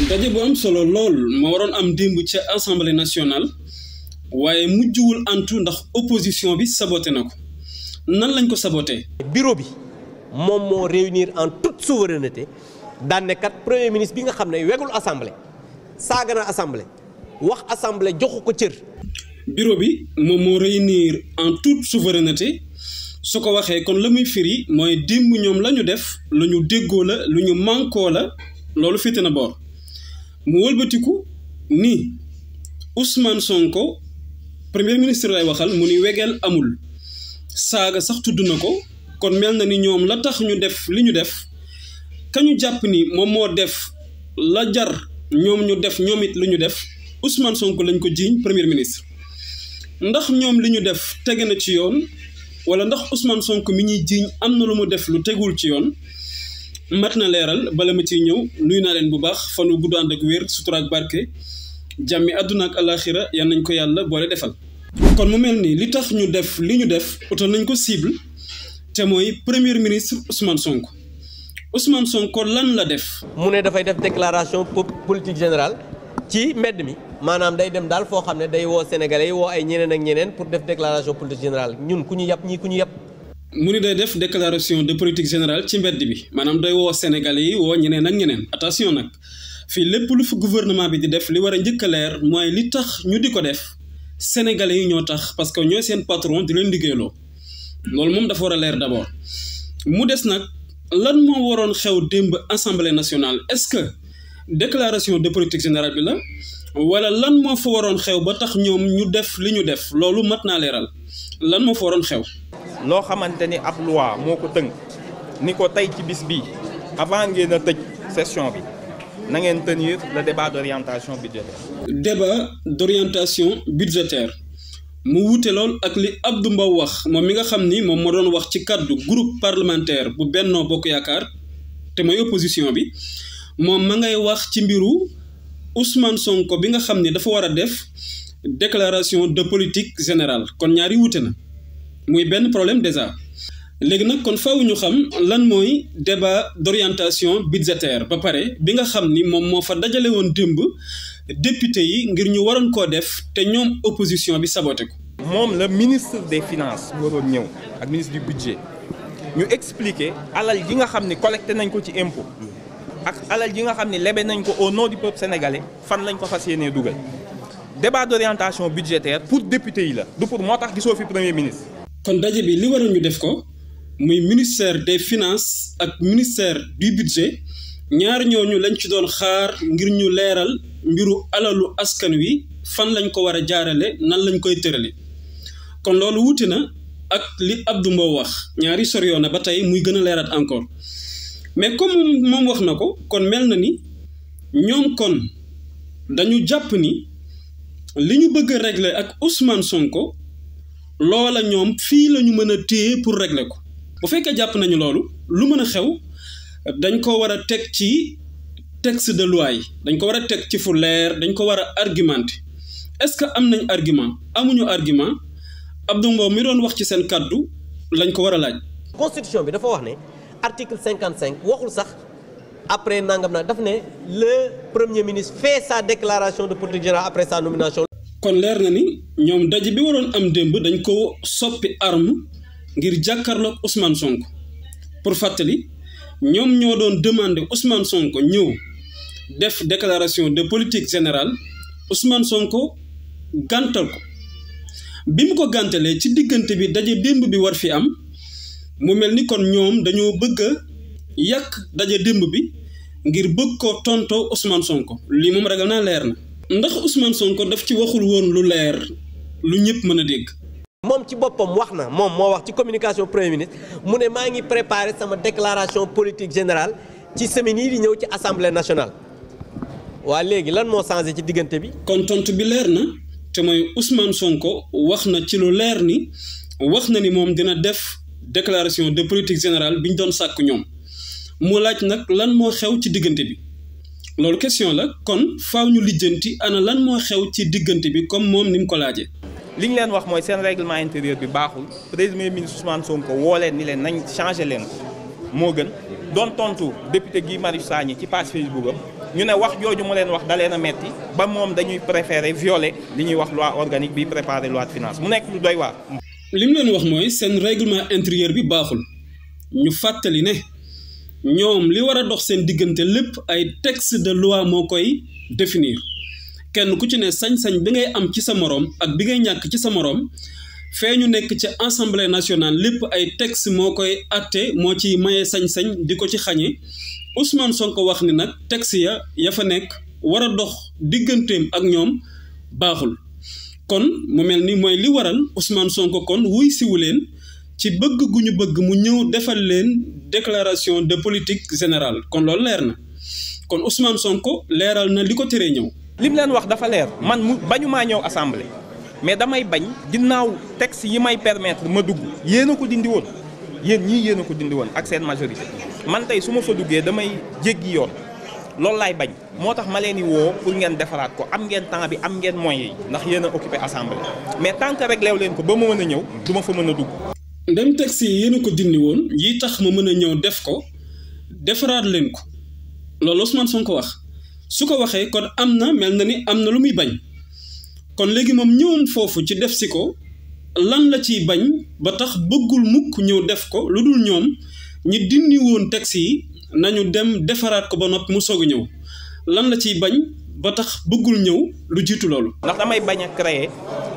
ndaje bu am solo lool moo waroon am démb ca assemblée nationale waaye mujjuwul antu ndax opposition bi saboté na ko nan lañ ko saboté. bureau bi moom moo réunir en toute souveraineté daan ne kat premier ministre bi nga xam ne wegul assemblée saaga na assemblée wax assemblée joxu ko cër. bureau bi moom moo réunir en toute souveraineté su ko waxee kon la muy firi mooy démb ñoom la ñu def lu ñu déggoo la lu ñu mànkoo la loolu féete na boor mu wëlbatiku ni Ousmane Sonko premier ministre lay waxal mu ni wegeel amul saaga sax tudd na ko kon mel na ni ñoom la tax ñu def li ñu def kañu jàpp ni moom moo def la jar ñoom ñu def ñoom it lu ñu def Ousmane Sonko lañ ko jiiñ premier ministre ndax ñoom li ñu def tege na ci yoon wala ndax Ousmane Sonko mi ñuy jiiñ am na lu mu def lu tegul ci yoon mat na leeral bala ma ciy ñëw nuyu naa leen bu baax fanu gudd ànd ak wér sutura ak barke jàmmi àdduna ak alaxira yan nañ ko yàlla boole defal. kon mu mel ni li tax ñu def li ñu def utal nañ ko cible te mooy premier ministre Ousmane Sonko lan la def. mu ne dafay def déclaration politique générale ci mbedd mi maanaam day dem daal foo xam ne day woo sénégalais yi woo ay ñeneen ak ñeneen pour def déclaration politique générale ñun ku ñu yàpp ñii ku ñu yàpp. mu ni day def déclaration de politique générale ci mbedd bi maanaam day woo sénégalais yi woo ñeneen ak ñeneen attention nag fii lépp lu fi gouvernement bi di def li war a njëkk a leer mooy li tax ñu di ko def sénégalais yi ñoo tax parce que ñooy seen patron di leen liggéeyloo loolu moom dafa war a leer d'abord mu des nag lan moo waroon xew démb assemblée nationale est-ce que déclaration de politique générale bi la wala lan moo fa waroon xew ba tax ñoom ñu def li ñu def loolu mat naa leeral lan moo fa waroon xew. loo xamante ni ab loi moo ko tënk ni ko tey ci bis bii avant ngeen a tëj session bi na ngeen tenir le débat d'orientation budgétaire. débat d'orientation budgétaire mu wuute lool ak li Abdou Mbow wax moom mi nga xam ni moom moo doon wax ci kàddu groupe parlementaire bu Benno Bokk Yaakaar te mooy opposition bi moom ma ngay wax ci mbiru Ousmane Sonko bi nga xam ni dafa war a def déclaration de politique générale kon ñaari wuute na. muy benn problème déjà léegi nag kon faaw ñu xam lan mooy débat d'orientation budgétaire ba pare bi nga xam ni moom moo fa dajale woon démb député yi ngir ñu waroon koo def te ñoom opposition bi saboté ko. moom la ministre des finances waroon ñëw ak ministre du budget ñu expliquer alal ji nga xam ni collecté nañ ko ci impôt ak alal ji nga xam ni lebe nañ ko au nom du peuple sénégalais fan lañ ko fas yéenee dugal débat d'orientation budgétaire pour député yi la du pour moo tax gisoo fi premier ministre. kon daje bi li waroon ñu def ko muy ministère des finances ak ministère du budget ñaar ñooñu lañ ci doon xaar ngir ñu leeral mbiru alalu askan wi fan lañ ko war a jaarale nan lañ koy tërale kon loolu wuute na ak li Abdou Mbow wax ñaari soriyoon na ba tey muy gën a leeraat encore mais comme moom wax na ko kon mel na ni ñoom kon dañu jàpp ni li ñu bëgg a régler ak Ousmane Sonko. loola ñoom fii la ñu mën a téye pour régler ko bu fekkee jàpp nañu loolu lu mën a xew dañ ko war a teg ci texte de loi yi dañ ko war a teg ci fu leer dañ ko war a argumenter est-ce que am nañ argument amuñu argument Abdou Mbow mi doon wax ci seen kàddu lañ ko war a laaj. constitution bi dafa wax ne article 55 waxul sax après nangam nag daf ne le premier ministre fait sa déclaration de politique générale après sa nomination. kon leer na ni ñoom daje bi waroon am démb dañ ko soppi arme ngir jàkkaarloog Ousmane Sonko pour fàttali ñoom ñoo doon demander Ousmane Sonko ñëw def déclaration de politique générale Ousmane Sonko gàntal ko bi mu ko gàntalee ci diggante bi daje démb bi war fi am mu mel ni kon ñoom dañoo bëgg a yàq daje démb bi ngir bëgg ko tontoo Ousmane Sonko lii moom ragal naa leer na. ndax Ousmane Sonko daf ci waxul woon lu leer lu ñëpp mën a dégg. moom ci boppam wax na moom moo wax ci communication premier ministre mu ne maa ngi préparer sama déclaration politique générale ci semaine yi di ñëw ci assemblée nationale. waa léegi lan moo changé ci diggante bi. kon tontu bi leer na te mooy Ousmane Sonko wax na ci lu leer ni wax na ni moom dina def déclaration de politique générale bi ñu doon sàkk ñoom mu laaj nag lan moo xew ci diggante bi. loolu question la kon faaw ñu lijjanti ana lan moo xew ci diggante bi comme moom ni mu ko laajee. li ñu leen wax mooy seen règlement intérieur bi baaxul premier ministre Ousmane Sonko woo leen ni leen nañ changé leen ko moo gën doon tontu député Guy Marius Sagna ci page Facebook am ñu ne wax jooju mu leen wax da leen a metti ba moom dañuy préférer violer li ñuy wax loi organique bi préparer loi de finance mu nekk lu doy waar. li mu leen wax mooy seen règlement intérieur bi baaxul ñu fàttali ne ñoom li war a dox seen diggante lépp ay texte de loi moo koy définir kenn ku ci ne sañ-sañ bi ngay am ci sa moroom ak bi ngay ñàkk ci sa moroom fee ñu nekk ci assemblée nationale lépp ay texte moo koy atte moo ci maye sañ-sañ di ko ci xañe Ousmane Sonko wax ni nag texte ya fa nekk war a dox digganteem ak ñoom baaxul kon mu mel ni mooy li waral Ousmane Sonko kon wuy siwu leen ci bëgg gu ñu bëgg mu ñëw defal leen déclaration de politique générale kon loolu leer na kon Ousmane Sonko leeral na li ko teree ñëw. li mu leen wax dafa leer man bañu maa ñëw assemblée mais damay bañ ginnaaw texte yi may permettre ma dugg yéen a ko dindi woon yéen ñii yéen a ko dindi woon ak seen majorité man tey su ma fa duggee damay jéggi yoon loolu laay bañ moo tax ma leen di woo pour ngeen defaraat ko am ngeen temps bi am ngeen moyens yi ndax yéen a occupé assemblée mais tant que réglé wu leen ko ba ma mën a ñëw du ma fa mën a dugg. ndem texte yi yéen a ko dindi woon yi tax ma mën a ñëw def ko defaraat leen ko loolu Ousmane Sonko wax su ko waxee kon am na mel na ni am na lu muy bañ kon léegi moom ñëwoon foofu ci def si ko lan la ciy bañ ba tax bëggul mukk ñëw def ko lu dul ñoom ñi dindi woon texte yi nañu dem defaraat ko ba noppi mu soog a ñëw lan la ciy bañ ba tax bëggul ñëw lu jiitu loolu. ndax damay bañ a créer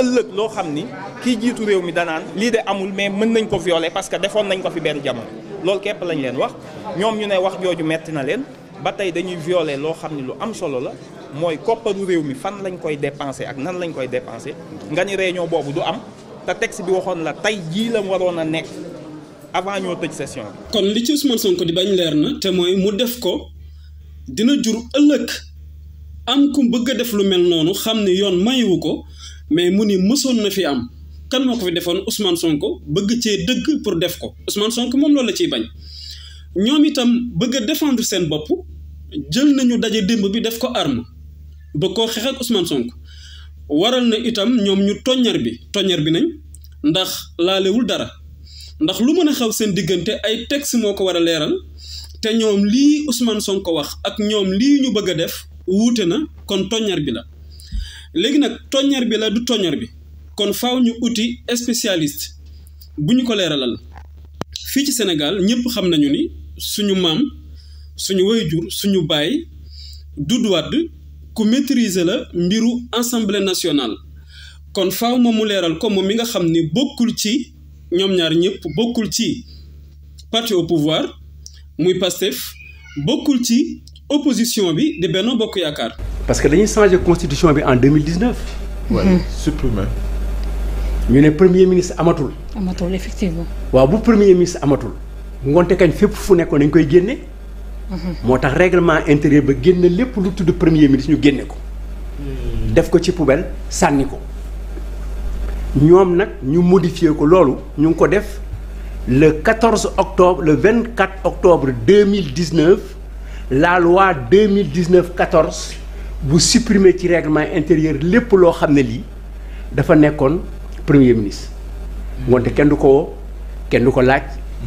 ëllëg loo xam ni kii jiitu réew mi danaan lii de amul mais mën nañ ko violer parce que defoon nañ ko fi benn jamono loolu képp lañ leen wax ñoom ñu ne wax jooju metti na leen ba tey dañuy violer loo xam ni lu am solo la mooy kopparu réew mi fan lañ koy dépenser ak nan lañ koy dépenser nga ni réunion boobu du am te texte bi waxoon la tey jii la waroon a nekk avant ñoo tëj session bi. kon li ci Ousmane Sonko di bañ leer na te mooy mu def ko dina jur ëllëg am ku bëgg a def lu mel noonu xam ne yoon mayiwu ko mais mu ni mësoon na fi am kan moo ko fi defoon Ousmane Sonko bëgg cee dëgg pour def ko Ousmane Sonko moom loolu la ciy bañ ñoom itam bëgg a défendre seen bopp jël nañu daje démb bi def ko arme ba koo xeex ak Ousmane Sonko waral na itam ñoom ñu toññar bi nañ ndax laalewul dara ndax lu mën a xew seen diggante ay texte moo ko war a leeral te ñoom lii Ousmane Sonko wax ak ñoom lii ñu bëgg a def wuute na kon toññar bi la léegi nag toññar bi la du toññar bi kon faaw ñu uti spécialiste bu ñu ko leeralal fii ci Sénégal ñëpp xam nañu ni suñu maam suñu waajur suñu baay Doudou Wade ku maîtriser la mbiru assemblée nationale kon faaw moom mu leeral ko moom mi nga xam ni bokkul ci ñoom ñaar ñëpp bokkul ci parti au pouvoir muy Pastef bokkul ci opposition bi di Benno Bokk Yaakaar. parce que dañuy changer constitution bi en 2019. oui supprimé. ñu ne premier ministre amatul. amatul effectivement. waaw bu premier ministre amatul. ngoonte kañ fépp fu nekkoon dañ koy génne. moo tax règlement intérieur ba génne lépp lu tudd premier ministre ñu génne ko. def ko ci poubelle sànni ko. ñoom nag ñu modifier ko loolu ñu ngi ko def le 14 octobre le 24 octobre 2019 la loi 2019-14 bu supprimer ci règlement intérieur lépp loo xam ne lii dafa nekkoon premier ministre. ngoonte kenn du ko woo kenn du ko laaj.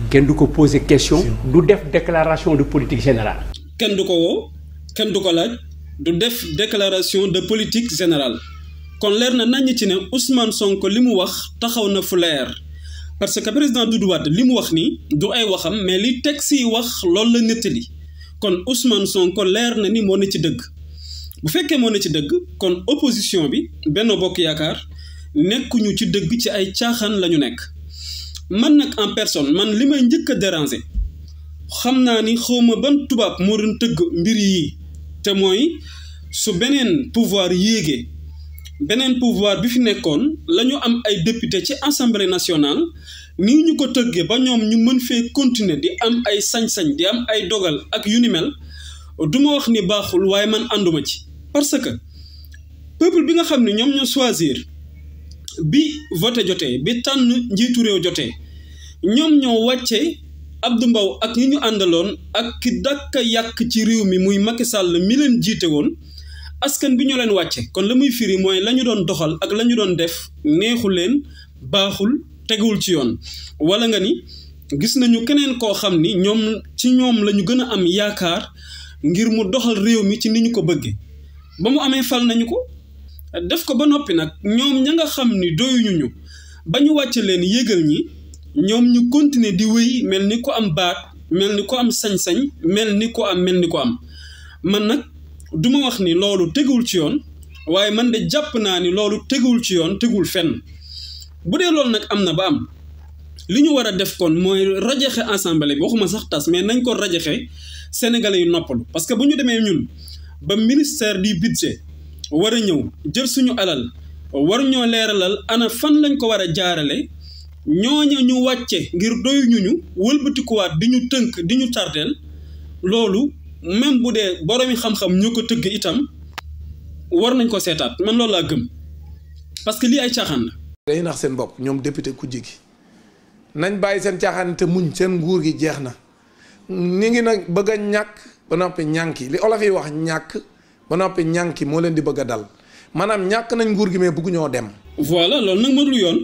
kenn du ko poser question. du def déclaration de politique générale. kenn du ko woo kenn du ko laaj du def déclaration de politique générale. kon leer na naññ ci ne Ousmane Sonko li mu wax taxaw na fu leer parce que président Doudou Wade li mu wax nii du ay waxam mais li texte yi wax loolu la nettali kon Ousmane Sonko leer na ni moo ne ci dëgg bu fekkee moo ne ci dëgg kon opposition bi Benno Bokk Yaakaar nekkuñu ci dëgg ci ay caaxaan la ñu nekk man nag en personne man li may njëkk a déranger xam naa ni xawma ban tubaab moo doon tëgg mbir yi te mooy su beneen pouvoir yéegee beneen pouvoir bi fi nekkoon la ñu am ay député ci assemblée nationale nii ñu ko tëggee ba ñoom ñu mën fee continuer di am ay sañ-sañ di am ay dogal ak yu ni mel du ma wax ni baaxul waaye man ànduma ci. parce que peuple bi nga xam ne ñoom ñoo choisir bi voté jotee bi tànn njiitu réew jotee ñoom ñoo wàcce Abdou Mbow ak ñi ñu àndaloon ak ki dàkka yàq ci réew mi muy Macky Sall mi leen jiite woon. askan bi ñoo leen wàcce kon la muy firi mooy la ñu doon doxal ak la ñu doon def neexu leen baaxul teguwul ci yoon wala nga ni gis nañu keneen koo xam ni ñoom ci ñoom la ñu gën a am yaakaar ngir mu doxal réew mi ci ni ñu ko bëggee ba mu amee fal nañu ko def ko ba noppi nag ñoom ña nga xam ni doyuñu ñu ba ñu wàcce leen yégal ñi ñoom ñu continuer di wéy mel ni ko am baat mel ni ko am sañ-sañ mel ni ko am man nag duma wax ni loolu tegul ci yoon waaye man de jàpp naa ni loolu tegul ci yoon tegul fenn bu dee loolu nag am na ba am li ñu war a def kon mooy rajaxe assemblée bi waxuma sax tas mais nañ ko rajaxe sénégalais yu noppalu parce que bu ñu demee ñun ba ministère du budget war a ñëw jël suñu alal war ñoo leeralal ana fan lañ ko war a jaarale ñooña ñu wàcce ngir doyuñu ñu wëlbatikuwaat di ñu tënk di ñu tardeel loolu même bu dee boroomi xam-xam ñoo ko tëgg itam war nañ ko seetaat man loolu laa gëm parce que lii ay caaxaan la. day nax seen bopp ñoom député ku jigi nañ bàyyi seen caaxaan te muñ seen nguur gi jeex na ni ngi nag bëgg a ñàkk ba noppi ñànki li olof yi wax ñàkk ba noppi ñànki moo leen di bëgg a dal maanaam ñàkk nañ nguur gi mais bëggu ñoo dem. voilà loolu nag mënul yoon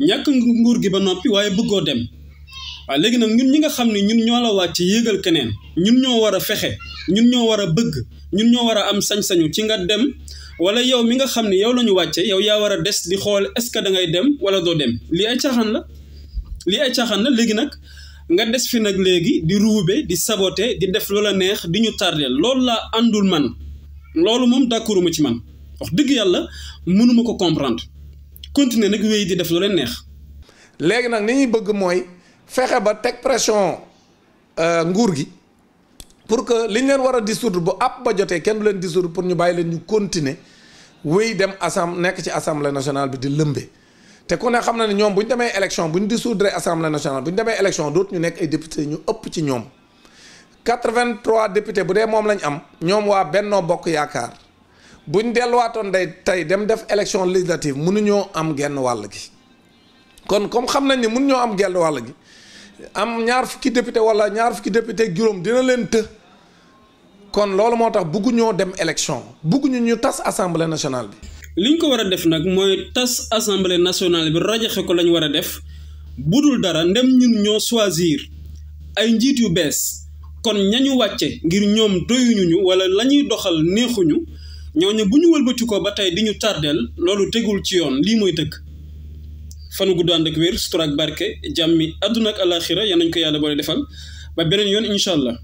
ñàkk nguur gi ba noppi waaye bëggoo dem waaw léegi nag ñun ñi nga xam ne ñun ñoo la wàcc yéegal keneen ñun ñoo war a fexe ñun ñoo war a bëgg ñun ñoo war a am sañ-sañu ci nga dem wala yow mi nga xam ne yow la ñu wàcce yow yaa war a des di xool est-ce que da ngay dem wala doo dem lii ay caaxaan la léegi nag nga des fi nag léegi di ruube di saboter di def loola neex di ñu tardeel loolu laa àndul man loolu moom d'accorduma ci man wax dëgg yàlla mënuma ko comprendre continuer nag wéy di def loola neex. léegi nag ni ñuy bëgg mooy fexe ba teg pression nguur gi pour que liñ leen war a dissoudre bu àpp ba jotee kenn du leen dissoudre pour ñu bàyyi leen ñu continuer wéy dem nekk ci assemblée nationale bi di lëmbe te ku ne xam na ne ñoom bu ñu demee élection bu ñu dissoudre assemblée nationale bu ñu demee élection dootu ñu nekk ay député ñu ëpp ci ñoom 83 députés bu dee moom lañ am ñoom waa Bennoo Bokk Yaakaar bu ñu delluwaatoon tey dem def élection législative mënuñoo am genn wàll gi kon comme xam nañ ne mënuñoo am genn wàll gi am ñaar fukki député wala ñaar fukki député juróom dina leen të kon loolu moo tax bugguñoo dem élection bugguñu ñu tas assemblée nationale bi. liñ ko war a def nag mooy tas assemblée nationale bi rajaxe ko lañ war a def budul dara ndem ñun ñoo choisir ay njiit yu bees kon ñañu wàcce ngir ñoom doyuñu ñu wala la ñuy doxal neexuñu ñooñu bu ñu wëlbati ko ba tey di ñu tardeel loolu tegul ci yoon lii mooy dëgg. fanu gudd ànd ak wér sutura ak barke jàmmi àdduna ak alaaxira yal nañ ko yàlla boole defal ba beneen yoon incha allah.